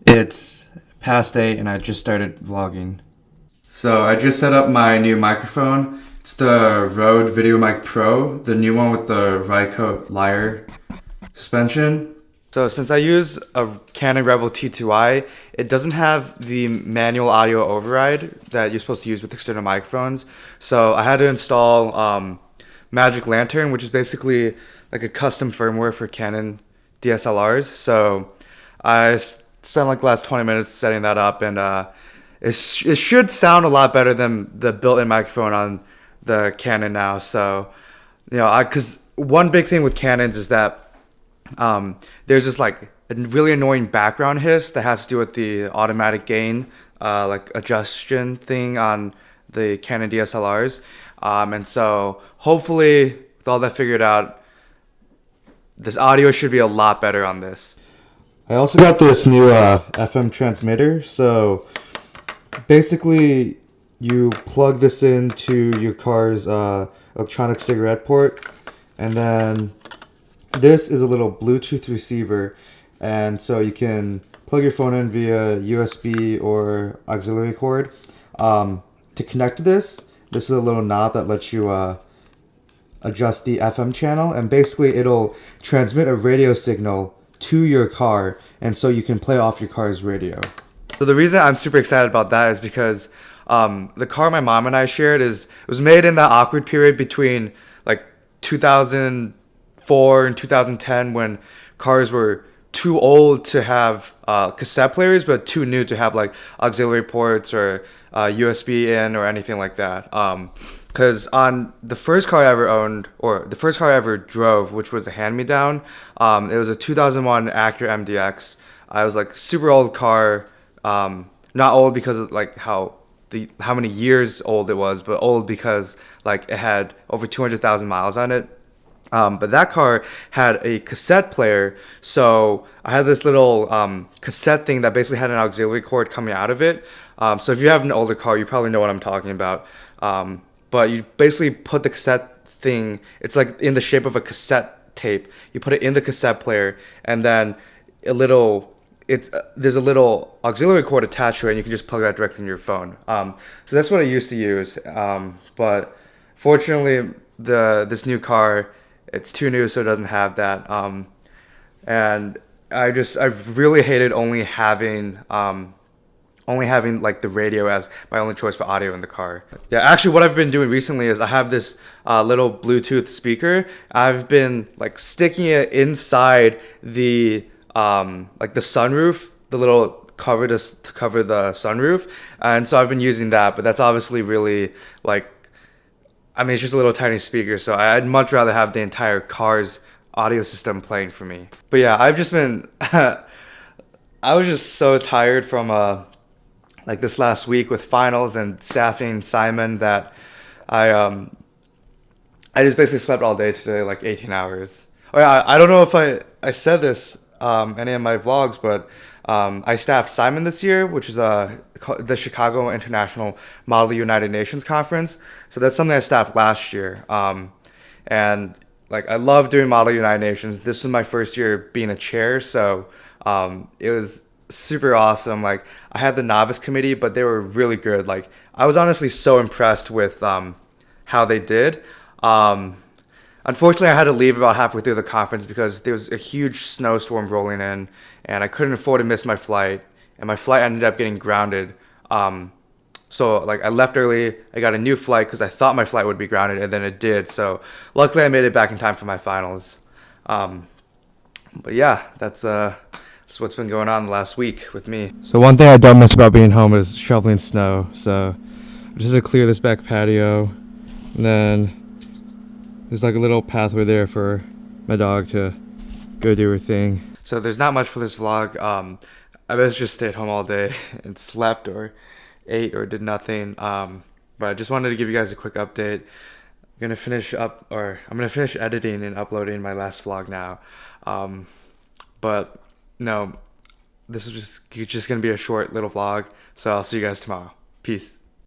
It's past 8 and I just started vlogging. So I just set up my new microphone. It's the Rode VideoMic Pro, the new one with the Rycote Lyre suspension. So since I use a Canon Rebel T2i, it doesn't have the manual audio override that you're supposed to use with external microphones. So I had to install Magic Lantern, which is basically like a custom firmware for Canon DSLRs. So I spent like the last 20 minutes setting that up, and it should sound a lot better than the built-in microphone on the Canon now. So, because one big thing with Canons is that there's this like a really annoying background hiss that has to do with the automatic gain, like adjustment thing on the Canon DSLRs. And so hopefully with all that figured out, this audio should be a lot better on this. I also got this new FM transmitter. So basically you plug this into your car's electronic cigarette port, and then this is a little Bluetooth receiver, and so you can plug your phone in via USB or auxiliary cord. To connect to this is a little knob that lets you adjust the FM channel, and basically it'll transmit a radio signal to your car, and so you can play off your car's radio. So the reason I'm super excited about that is because the car my mom and I shared was made in that awkward period between like 2004 and 2010, when cars were too old to have cassette players but too new to have like auxiliary ports or USB in or anything like that. Because on the first car I ever owned, or the first car I ever drove, which was a hand-me-down, it was a 2001 Acura MDX. I was like super old car, not old because of like how many years old it was, but old because like it had over 200,000 miles on it. But that car had a cassette player, so I had this little cassette thing that basically had an auxiliary cord coming out of it. So if you have an older car, you probably know what I'm talking about. But you basically put the cassette thing, it's like in the shape of a cassette tape. You put it in the cassette player, and then there's a little auxiliary cord attached to it, and you can just plug that directly in your phone. So that's what I used to use. But fortunately, this new car, it's too new, so it doesn't have that. And I really hated only having like the radio as my only choice for audio in the car. Yeah, actually what I've been doing recently is I have this little Bluetooth speaker. I've been like sticking it inside the like the sunroof, the little cover to cover the sunroof. And so I've been using that, but that's obviously really like, I mean, it's just a little tiny speaker, so I'd much rather have the entire car's audio system playing for me. But yeah, I've just been, I was just so tired from like this last week with finals and staffing Simon that I just basically slept all day today, like 18 hours. Oh yeah, I don't know if I said this any of my vlogs, but I staffed Simon this year, which is the Chicago International Model United Nations Conference. So that's something I staffed last year. And like I love doing Model United Nations. This was my first year being a chair, so it was super awesome. Like I had the novice committee, but they were really good. Like I was honestly so impressed with how they did. Unfortunately, I had to leave about halfway through the conference because there was a huge snowstorm rolling in, and I couldn't afford to miss my flight, and my flight ended up getting grounded. So like I left early, I got a new flight because I thought my flight would be grounded, and then it did. So luckily I made it back in time for my finals. But yeah, that's what's been going on the last week with me. So one thing I don't miss about being home is shoveling snow. So I'm just gonna clear this back patio, and then there's like a little pathway there for my dog to go do her thing. So there's not much for this vlog. I basically just stayed home all day and slept or ate or did nothing. But I just wanted to give you guys a quick update. I'm gonna finish editing and uploading my last vlog now. But no, this is just gonna be a short little vlog. So I'll see you guys tomorrow. Peace.